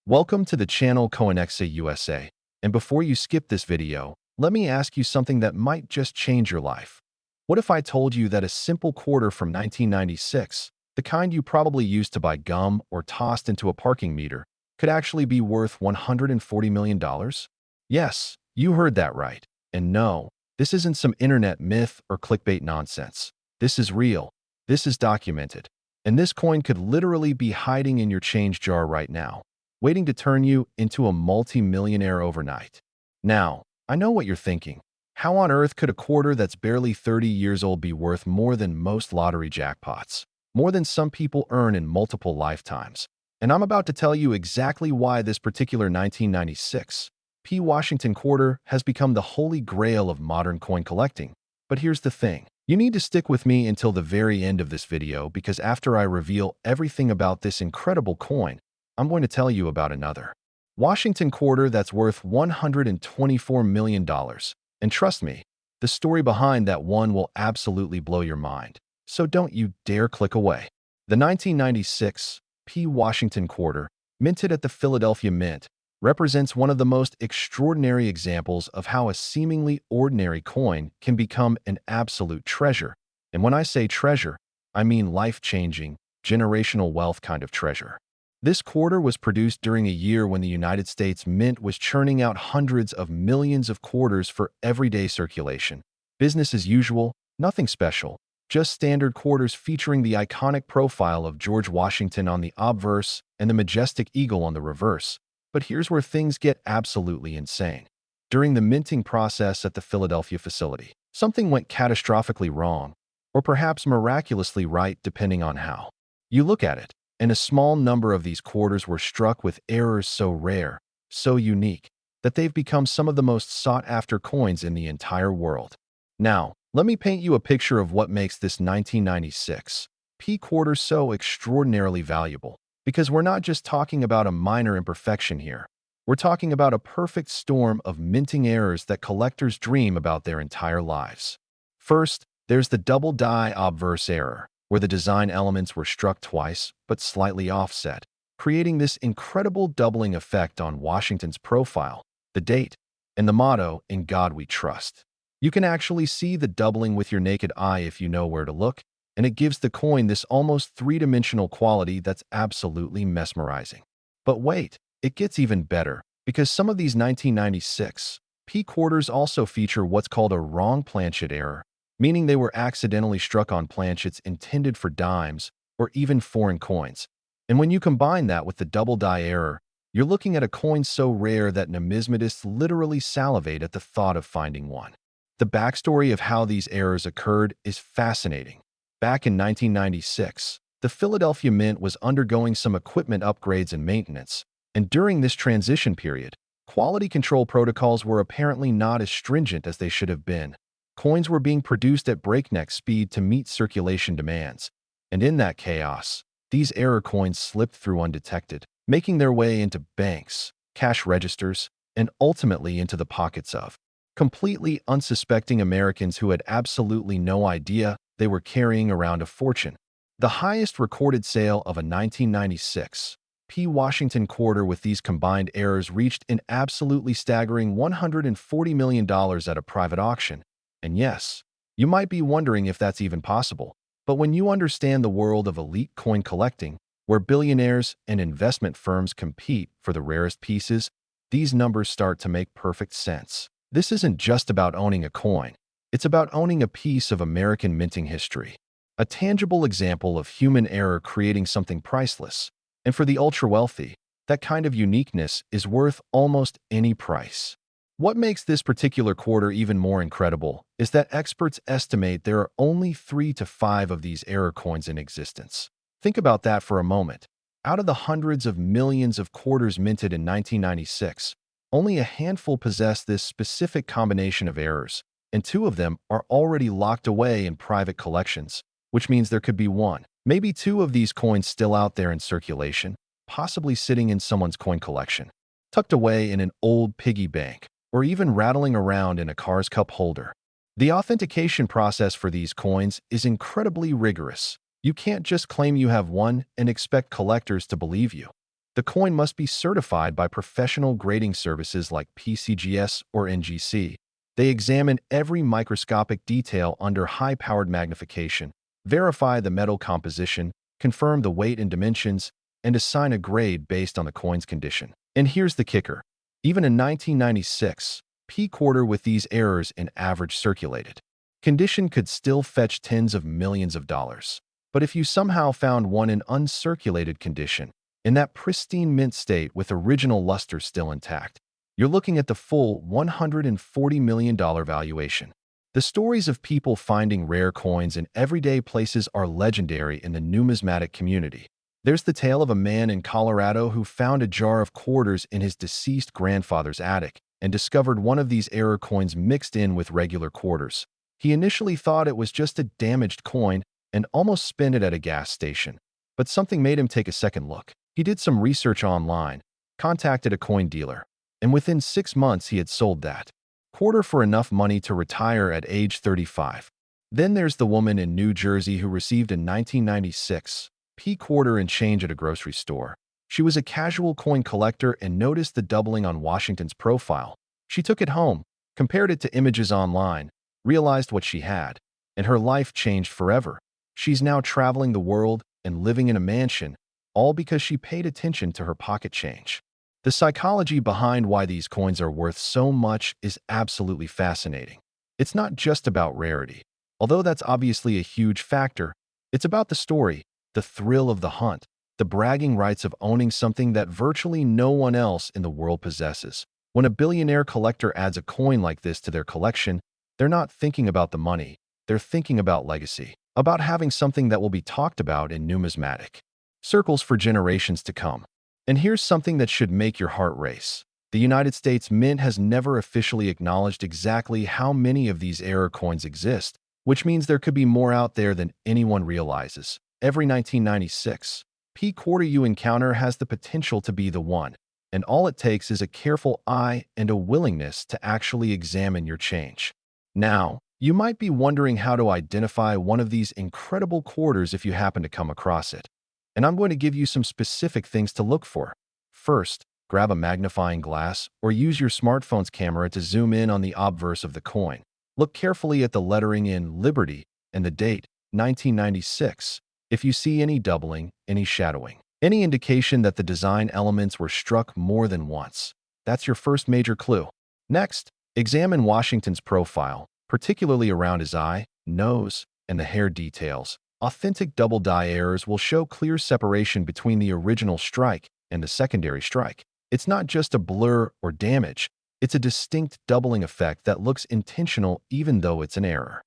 Welcome to the channel Coinexa USA. And before you skip this video, let me ask you something that might just change your life. What if I told you that a simple quarter from 1996, the kind you probably used to buy gum or tossed into a parking meter, could actually be worth $140 million? Yes, you heard that right. And no, this isn't some internet myth or clickbait nonsense. This is real. This is documented. And this coin could literally be hiding in your change jar right now, waiting to turn you into a multi-millionaire overnight. Now, I know what you're thinking. How on earth could a quarter that's barely 30 years old be worth more than most lottery jackpots? More than some people earn in multiple lifetimes. And I'm about to tell you exactly why this particular 1996 P. Washington quarter has become the holy grail of modern coin collecting. But here's the thing. You need to stick with me until the very end of this video because after I reveal everything about this incredible coin, I'm going to tell you about another Washington quarter that's worth $124 million. And trust me, the story behind that one will absolutely blow your mind. So don't you dare click away. The 1996 P. Washington quarter, minted at the Philadelphia Mint, represents one of the most extraordinary examples of how a seemingly ordinary coin can become an absolute treasure. And when I say treasure, I mean life-changing, generational wealth kind of treasure. This quarter was produced during a year when the United States Mint was churning out hundreds of millions of quarters for everyday circulation. Business as usual, nothing special, just standard quarters featuring the iconic profile of George Washington on the obverse and the majestic eagle on the reverse. But here's where things get absolutely insane. During the minting process at the Philadelphia facility, something went catastrophically wrong, or perhaps miraculously right depending on how you look at it. And a small number of these quarters were struck with errors so rare, so unique, that they've become some of the most sought-after coins in the entire world. Now, let me paint you a picture of what makes this 1996 P quarter so extraordinarily valuable. Because we're not just talking about a minor imperfection here. We're talking about a perfect storm of minting errors that collectors dream about their entire lives. First, there's the double die obverse error, where the design elements were struck twice, but slightly offset, creating this incredible doubling effect on Washington's profile, the date, and the motto, "In God We Trust." You can actually see the doubling with your naked eye if you know where to look, and it gives the coin this almost three-dimensional quality that's absolutely mesmerizing. But wait, it gets even better, because some of these 1996 P quarters also feature what's called a wrong planchet error, meaning they were accidentally struck on planchets intended for dimes or even foreign coins. And when you combine that with the double die error, you're looking at a coin so rare that numismatists literally salivate at the thought of finding one. The backstory of how these errors occurred is fascinating. Back in 1996, the Philadelphia Mint was undergoing some equipment upgrades and maintenance, and during this transition period, quality control protocols were apparently not as stringent as they should have been. Coins were being produced at breakneck speed to meet circulation demands, and in that chaos, these error coins slipped through undetected, making their way into banks, cash registers, and ultimately into the pockets of completely unsuspecting Americans who had absolutely no idea they were carrying around a fortune. The highest recorded sale of a 1996 P. Washington quarter with these combined errors reached an absolutely staggering $140 million at a private auction. And yes, you might be wondering if that's even possible. But when you understand the world of elite coin collecting, where billionaires and investment firms compete for the rarest pieces, these numbers start to make perfect sense. This isn't just about owning a coin. It's about owning a piece of American minting history, a tangible example of human error creating something priceless. And for the ultra-wealthy, that kind of uniqueness is worth almost any price. What makes this particular quarter even more incredible is that experts estimate there are only 3 to 5 of these error coins in existence. Think about that for a moment. Out of the hundreds of millions of quarters minted in 1996, only a handful possess this specific combination of errors, and 2 of them are already locked away in private collections, which means there could be 1, maybe 2 of these coins still out there in circulation, possibly sitting in someone's coin collection, tucked away in an old piggy bank, or even rattling around in a car's cup holder. The authentication process for these coins is incredibly rigorous. You can't just claim you have one and expect collectors to believe you. The coin must be certified by professional grading services like PCGS or NGC. They examine every microscopic detail under high-powered magnification, verify the metal composition, confirm the weight and dimensions, and assign a grade based on the coin's condition. And here's the kicker. Even in 1996, P quarter with these errors in average circulated condition could still fetch tens of millions of dollars. But if you somehow found one in uncirculated condition, in that pristine mint state with original luster still intact, you're looking at the full $140 million valuation. The stories of people finding rare coins in everyday places are legendary in the numismatic community. There's the tale of a man in Colorado who found a jar of quarters in his deceased grandfather's attic and discovered one of these error coins mixed in with regular quarters. He initially thought it was just a damaged coin and almost spent it at a gas station. But something made him take a second look. He did some research online, contacted a coin dealer, and within 6 months he had sold that quarter for enough money to retire at age 35. Then there's the woman in New Jersey who received in 1996 P quarter and change at a grocery store. She was a casual coin collector and noticed the doubling on Washington's profile. She took it home, compared it to images online, realized what she had, and her life changed forever. She's now traveling the world and living in a mansion, all because she paid attention to her pocket change. The psychology behind why these coins are worth so much is absolutely fascinating. It's not just about rarity. Although that's obviously a huge factor, it's about the story, the thrill of the hunt, the bragging rights of owning something that virtually no one else in the world possesses. When a billionaire collector adds a coin like this to their collection, they're not thinking about the money, they're thinking about legacy, about having something that will be talked about in numismatic circles for generations to come. And here's something that should make your heart race. The United States Mint has never officially acknowledged exactly how many of these error coins exist, which means there could be more out there than anyone realizes. Every 1996 P quarter you encounter has the potential to be the one, and all it takes is a careful eye and a willingness to actually examine your change. Now, you might be wondering how to identify one of these incredible quarters if you happen to come across it. And I'm going to give you some specific things to look for. First, grab a magnifying glass or use your smartphone's camera to zoom in on the obverse of the coin. Look carefully at the lettering in Liberty and the date, 1996. If you see any doubling, any shadowing, any indication that the design elements were struck more than once, that's your first major clue. Next, examine Washington's profile, particularly around his eye, nose, and the hair details. Authentic double die errors will show clear separation between the original strike and the secondary strike. It's not just a blur or damage, it's a distinct doubling effect that looks intentional even though it's an error.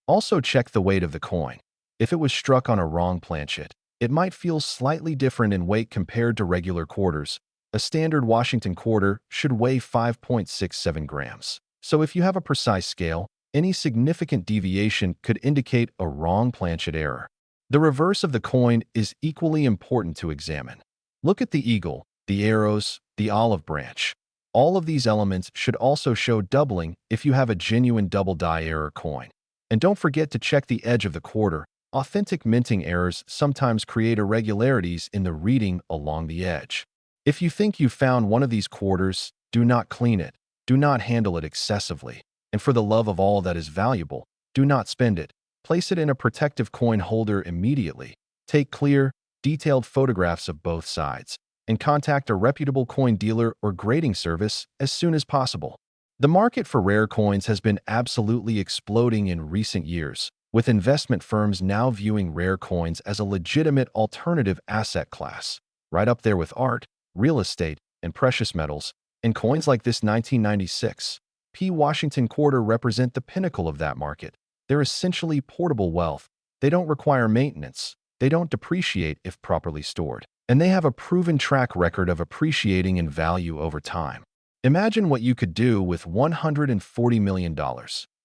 Also check the weight of the coin. If it was struck on a wrong planchet, it might feel slightly different in weight compared to regular quarters. A standard Washington quarter should weigh 5.67 grams. So if you have a precise scale, any significant deviation could indicate a wrong planchet error. The reverse of the coin is equally important to examine. Look at the eagle, the arrows, the olive branch. All of these elements should also show doubling if you have a genuine double die error coin. And don't forget to check the edge of the quarter. Authentic minting errors sometimes create irregularities in the reading along the edge. If you think you found one of these quarters, do not clean it. Do not handle it excessively. And for the love of all that is valuable, do not spend it. Place it in a protective coin holder immediately. Take clear, detailed photographs of both sides, and contact a reputable coin dealer or grading service as soon as possible. The market for rare coins has been absolutely exploding in recent years, with investment firms now viewing rare coins as a legitimate alternative asset class, right up there with art, real estate, and precious metals. And coins like this 1996 P. Washington quarter represent the pinnacle of that market. They're essentially portable wealth. They don't require maintenance. They don't depreciate if properly stored. And they have a proven track record of appreciating in value over time. Imagine what you could do with $140 million.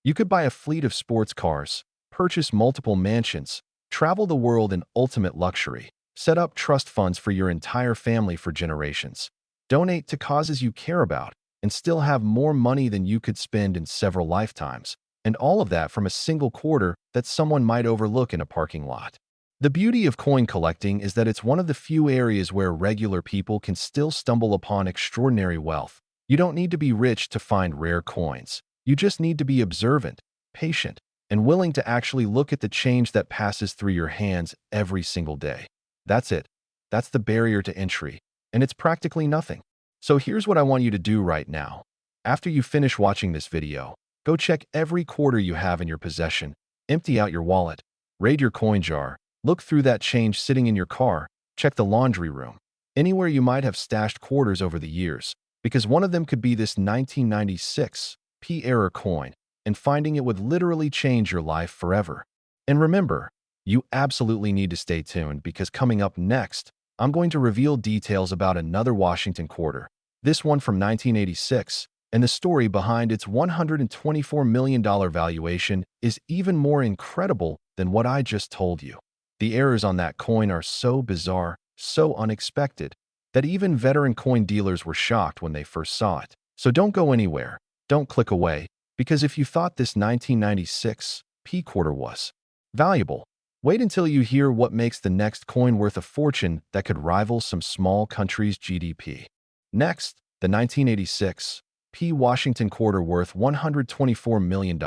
You could buy a fleet of sports cars, purchase multiple mansions, travel the world in ultimate luxury, set up trust funds for your entire family for generations, donate to causes you care about, and still have more money than you could spend in several lifetimes. And all of that from a single quarter that someone might overlook in a parking lot. The beauty of coin collecting is that it's one of the few areas where regular people can still stumble upon extraordinary wealth. You don't need to be rich to find rare coins. You just need to be observant, patient, and willing to actually look at the change that passes through your hands every single day. That's it. That's the barrier to entry, and it's practically nothing. So here's what I want you to do right now. After you finish watching this video, go check every quarter you have in your possession, empty out your wallet, raid your coin jar, look through that change sitting in your car, check the laundry room, anywhere you might have stashed quarters over the years, because one of them could be this 1996 P-error coin, and finding it would literally change your life forever. And remember, you absolutely need to stay tuned because coming up next, I'm going to reveal details about another Washington quarter, this one from 1986, and the story behind its $124 million valuation is even more incredible than what I just told you. The errors on that coin are so bizarre, so unexpected, that even veteran coin dealers were shocked when they first saw it. So don't go anywhere, don't click away, because if you thought this 1996 P quarter was valuable, wait until you hear what makes the next coin worth a fortune that could rival some small country's GDP. Next, the 1986 P Washington quarter worth $124 million.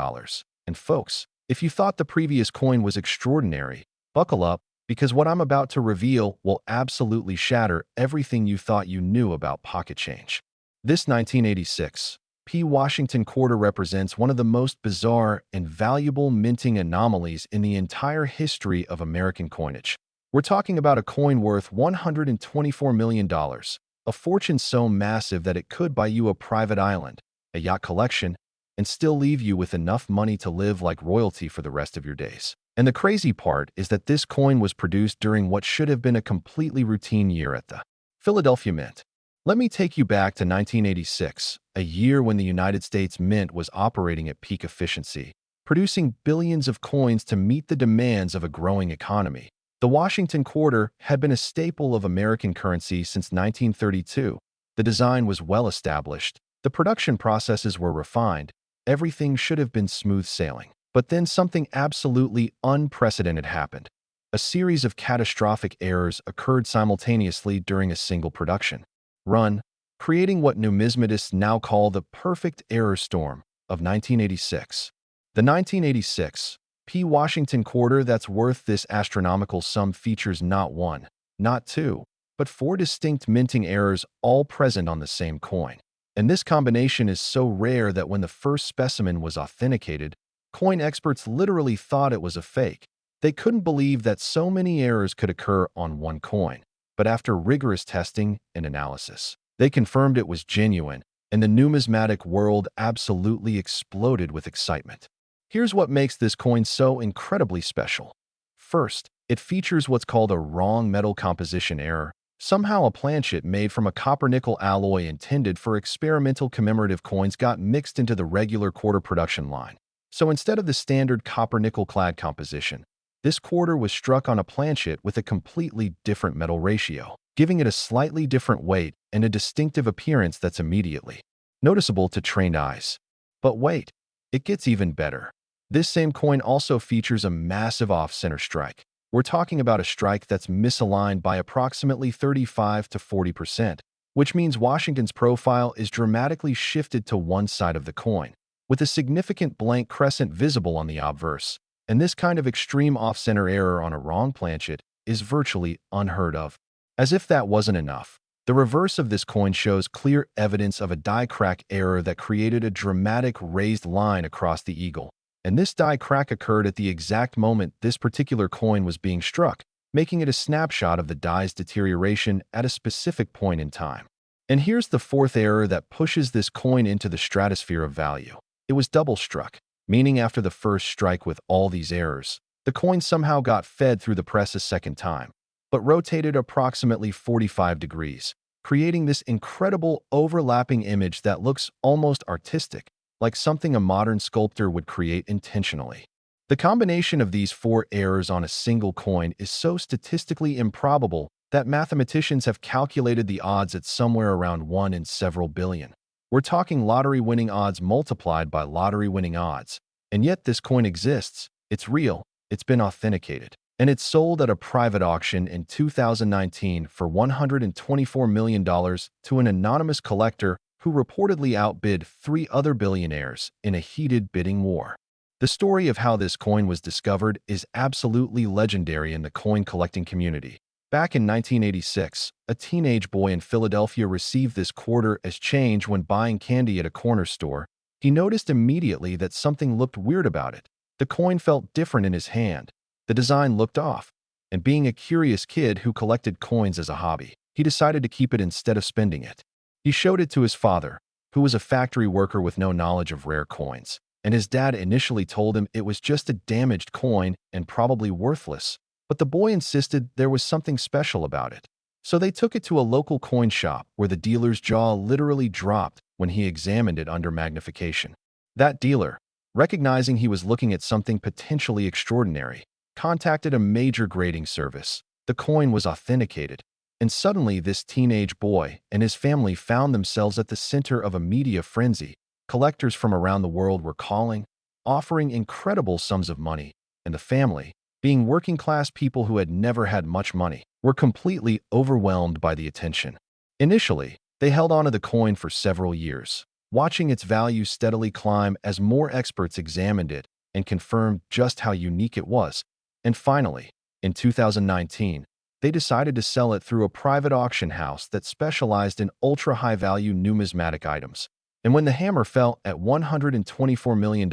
And folks, if you thought the previous coin was extraordinary, buckle up, because what I'm about to reveal will absolutely shatter everything you thought you knew about pocket change. This 1986 P Washington quarter represents one of the most bizarre and valuable minting anomalies in the entire history of American coinage. We're talking about a coin worth $124 million, a fortune so massive that it could buy you a private island, a yacht collection, and still leave you with enough money to live like royalty for the rest of your days. And the crazy part is that this coin was produced during what should have been a completely routine year at the Philadelphia Mint. Let me take you back to 1986, a year when the United States Mint was operating at peak efficiency, producing billions of coins to meet the demands of a growing economy. The Washington quarter had been a staple of American currency since 1932. The design was well established, the production processes were refined, everything should have been smooth sailing. But then something absolutely unprecedented happened. A series of catastrophic errors occurred simultaneously during a single production run, creating what numismatists now call the perfect error storm of 1986. The 1986 P. Washington quarter that's worth this astronomical sum features not one, not two, but four distinct minting errors all present on the same coin. And this combination is so rare that when the first specimen was authenticated, coin experts literally thought it was a fake. They couldn't believe that so many errors could occur on one coin. But after rigorous testing and analysis, they confirmed it was genuine, and the numismatic world absolutely exploded with excitement. Here's what makes this coin so incredibly special. First, it features what's called a wrong metal composition error, somehow a planchet made from a copper-nickel alloy intended for experimental commemorative coins got mixed into the regular quarter production line. So instead of the standard copper-nickel clad composition, this quarter was struck on a planchet with a completely different metal ratio, giving it a slightly different weight and a distinctive appearance that's immediately noticeable to trained eyes. But wait, it gets even better. This same coin also features a massive off-center strike. We're talking about a strike that's misaligned by approximately 35 to 40%, which means Washington's profile is dramatically shifted to one side of the coin, with a significant blank crescent visible on the obverse. And this kind of extreme off-center error on a wrong planchet is virtually unheard of. As if that wasn't enough, the reverse of this coin shows clear evidence of a die crack error that created a dramatic raised line across the eagle. And this die crack occurred at the exact moment this particular coin was being struck, making it a snapshot of the die's deterioration at a specific point in time. And here's the fourth error that pushes this coin into the stratosphere of value. It was double struck, meaning after the first strike with all these errors, the coin somehow got fed through the press a second time, but rotated approximately 45 degrees, creating this incredible overlapping image that looks almost artistic, like something a modern sculptor would create intentionally. The combination of these four errors on a single coin is so statistically improbable that mathematicians have calculated the odds at somewhere around 1 in several billion. We're talking lottery-winning odds multiplied by lottery-winning odds. And yet this coin exists, it's real, it's been authenticated. and it sold at a private auction in 2019 for $124 million to an anonymous collector who reportedly outbid three other billionaires in a heated bidding war. The story of how this coin was discovered is absolutely legendary in the coin collecting community. Back in 1986, a teenage boy in Philadelphia received this quarter as change when buying candy at a corner store. He noticed immediately that something looked weird about it. The coin felt different in his hand. The design looked off, and being a curious kid who collected coins as a hobby, he decided to keep it instead of spending it. He showed it to his father, who was a factory worker with no knowledge of rare coins, and his dad initially told him it was just a damaged coin and probably worthless. But the boy insisted there was something special about it. So they took it to a local coin shop where the dealer's jaw literally dropped when he examined it under magnification. That dealer, recognizing he was looking at something potentially extraordinary, contacted a major grading service. The coin was authenticated, and suddenly this teenage boy and his family found themselves at the center of a media frenzy. Collectors from around the world were calling, offering incredible sums of money, and the family, being working-class people who had never had much money, were completely overwhelmed by the attention. Initially, they held onto the coin for several years, watching its value steadily climb as more experts examined it and confirmed just how unique it was. And finally, in 2019, they decided to sell it through a private auction house that specialized in ultra-high-value numismatic items. And when the hammer fell at $124 million,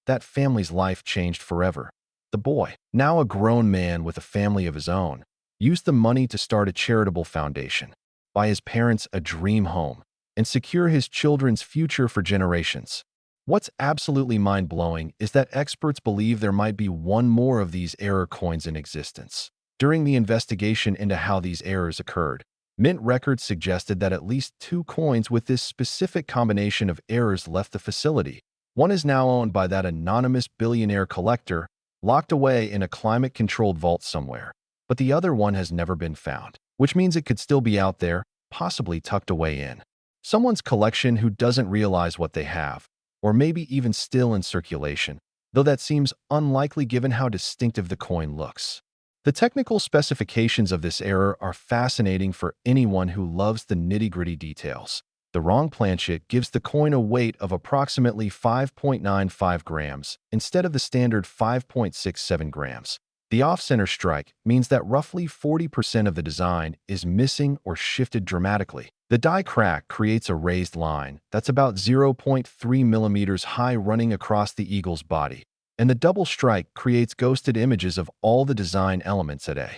that family's life changed forever. The boy, now a grown man with a family of his own, used the money to start a charitable foundation, buy his parents a dream home, and secure his children's future for generations. What's absolutely mind-blowing is that experts believe there might be one more of these error coins in existence. During the investigation into how these errors occurred, Mint records suggested that at least two coins with this specific combination of errors left the facility. One is now owned by that anonymous billionaire collector, locked away in a climate-controlled vault somewhere, but the other one has never been found, which means it could still be out there, possibly tucked away in someone's collection who doesn't realize what they have, or maybe even still in circulation, though that seems unlikely given how distinctive the coin looks. The technical specifications of this error are fascinating for anyone who loves the nitty-gritty details. The wrong planchet gives the coin a weight of approximately 5.95 grams instead of the standard 5.67 grams. The off-center strike means that roughly 40% of the design is missing or shifted dramatically. The die crack creates a raised line that's about 0.3 millimeters high running across the eagle's body, and the double strike creates ghosted images of all the design elements at a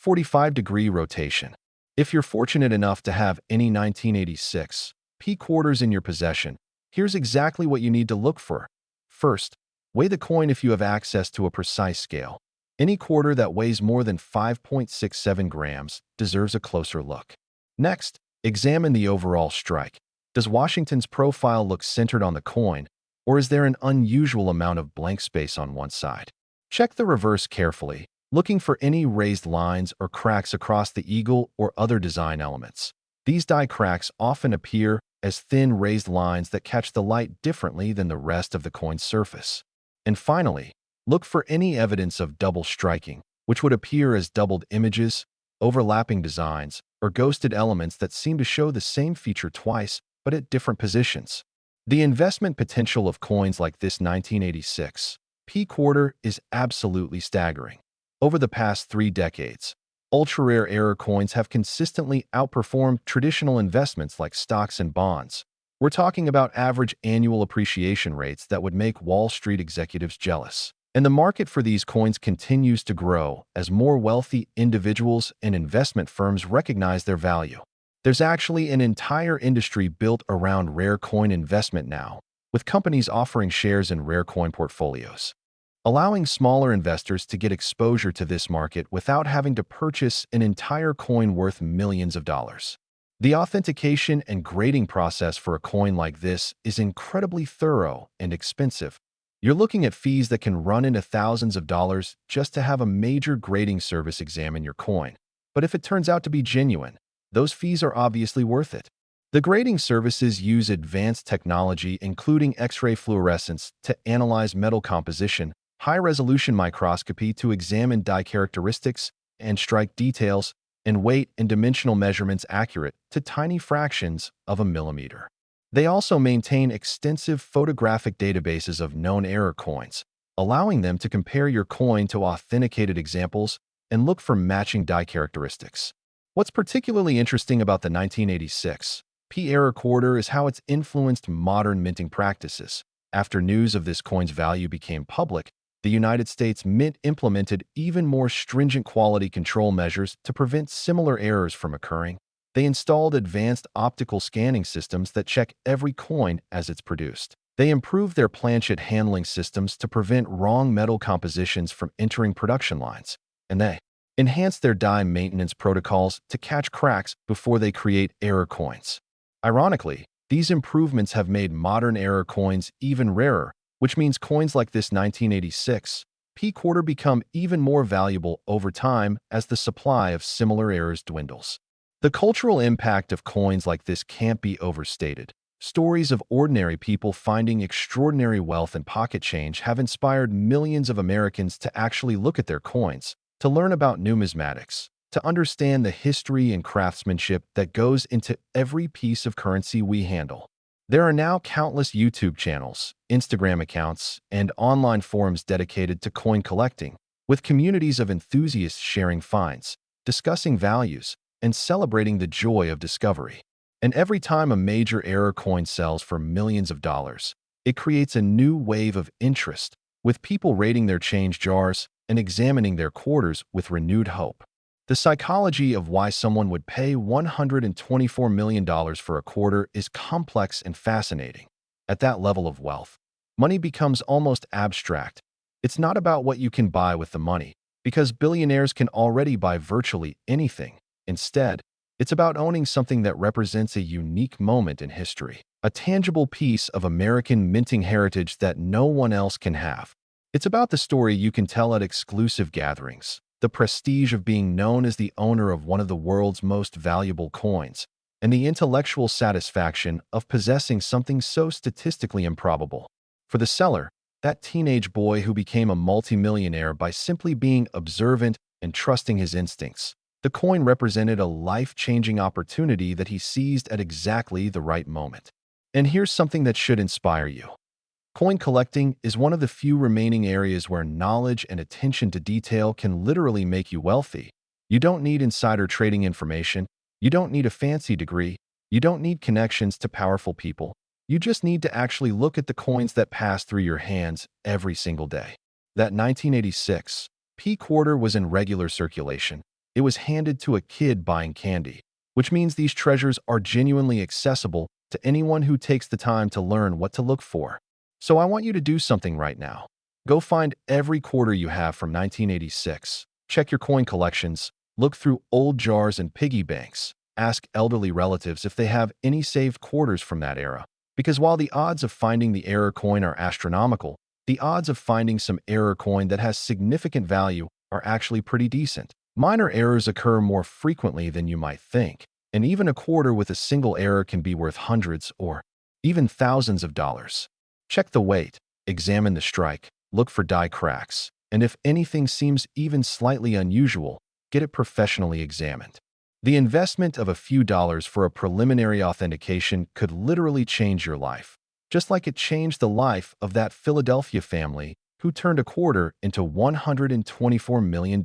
45-degree rotation. If you're fortunate enough to have any 1986 P quarters in your possession, here's exactly what you need to look for. First, weigh the coin if you have access to a precise scale. Any quarter that weighs more than 5.67 grams deserves a closer look. Next, examine the overall strike. Does Washington's profile look centered on the coin, or is there an unusual amount of blank space on one side? Check the reverse carefully, looking for any raised lines or cracks across the eagle or other design elements. These die cracks often appear as thin raised lines that catch the light differently than the rest of the coin's surface. And finally, look for any evidence of double striking, which would appear as doubled images, overlapping designs, or ghosted elements that seem to show the same feature twice, but at different positions. The investment potential of coins like this 1986 P quarter is absolutely staggering. Over the past 3 decades, ultra-rare error coins have consistently outperformed traditional investments like stocks and bonds. We're talking about average annual appreciation rates that would make Wall Street executives jealous. And the market for these coins continues to grow as more wealthy individuals and investment firms recognize their value. There's actually an entire industry built around rare coin investment now, with companies offering shares in rare coin portfolios, allowing smaller investors to get exposure to this market without having to purchase an entire coin worth millions of dollars. The authentication and grading process for a coin like this is incredibly thorough and expensive. You're looking at fees that can run into thousands of dollars just to have a major grading service examine your coin. But if it turns out to be genuine, those fees are obviously worth it. The grading services use advanced technology, including X-ray fluorescence, to analyze metal composition, high-resolution microscopy to examine die characteristics and strike details, and weight and dimensional measurements accurate to tiny fractions of a millimeter. They also maintain extensive photographic databases of known error coins, allowing them to compare your coin to authenticated examples and look for matching die characteristics. What's particularly interesting about the 1986 P-error quarter is how it's influenced modern minting practices. After news of this coin's value became public, the United States Mint implemented even more stringent quality control measures to prevent similar errors from occurring. They installed advanced optical scanning systems that check every coin as it's produced. They improved their planchet handling systems to prevent wrong metal compositions from entering production lines. And they enhanced their die maintenance protocols to catch cracks before they create error coins. Ironically, these improvements have made modern error coins even rarer, which means coins like this 1986 P quarter become even more valuable over time as the supply of similar errors dwindles. The cultural impact of coins like this can't be overstated. Stories of ordinary people finding extraordinary wealth and pocket change have inspired millions of Americans to actually look at their coins, to learn about numismatics, to understand the history and craftsmanship that goes into every piece of currency we handle. There are now countless YouTube channels, Instagram accounts, and online forums dedicated to coin collecting, with communities of enthusiasts sharing finds, discussing values, and celebrating the joy of discovery. And every time a major error coin sells for millions of dollars, it creates a new wave of interest, with people rating their change jars and examining their quarters with renewed hope. The psychology of why someone would pay $124 million for a quarter is complex and fascinating. At that level of wealth, money becomes almost abstract. It's not about what you can buy with the money, because billionaires can already buy virtually anything. Instead, it's about owning something that represents a unique moment in history, a tangible piece of American minting heritage that no one else can have. It's about the story you can tell at exclusive gatherings, the prestige of being known as the owner of one of the world's most valuable coins, and the intellectual satisfaction of possessing something so statistically improbable. For the seller, that teenage boy who became a multimillionaire by simply being observant and trusting his instincts, the coin represented a life-changing opportunity that he seized at exactly the right moment. And here's something that should inspire you. Coin collecting is one of the few remaining areas where knowledge and attention to detail can literally make you wealthy. You don't need insider trading information. You don't need a fancy degree. You don't need connections to powerful people. You just need to actually look at the coins that pass through your hands every single day. That 1986 P quarter was in regular circulation. It was handed to a kid buying candy, which means these treasures are genuinely accessible to anyone who takes the time to learn what to look for. So I want you to do something right now. Go find every quarter you have from 1986. Check your coin collections. Look through old jars and piggy banks. Ask elderly relatives if they have any saved quarters from that era. Because while the odds of finding the error coin are astronomical, the odds of finding some error coin that has significant value are actually pretty decent. Minor errors occur more frequently than you might think, and even a quarter with a single error can be worth hundreds or even thousands of dollars. Check the weight, examine the strike, look for die cracks, and if anything seems even slightly unusual, get it professionally examined. The investment of a few dollars for a preliminary authentication could literally change your life, just like it changed the life of that Philadelphia family who turned a quarter into $124 million.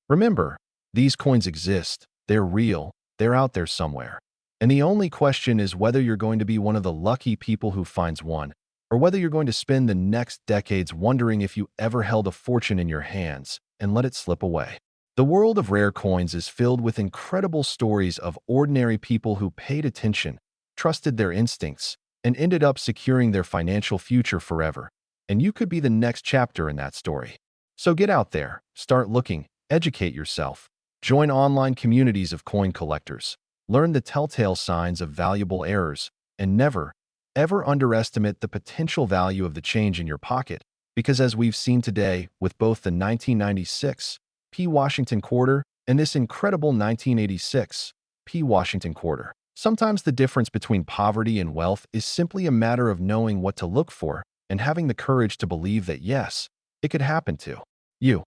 Remember, these coins exist, they're real, they're out there somewhere. And the only question is whether you're going to be one of the lucky people who finds one, or whether you're going to spend the next decades wondering if you ever held a fortune in your hands and let it slip away. The world of rare coins is filled with incredible stories of ordinary people who paid attention, trusted their instincts, and ended up securing their financial future forever. And you could be the next chapter in that story. So get out there, start looking, educate yourself, join online communities of coin collectors, learn the telltale signs of valuable errors, and never, ever underestimate the potential value of the change in your pocket, because as we've seen today with both the 1996 P. Washington quarter and this incredible 1986 P. Washington quarter, sometimes the difference between poverty and wealth is simply a matter of knowing what to look for and having the courage to believe that yes, it could happen to you.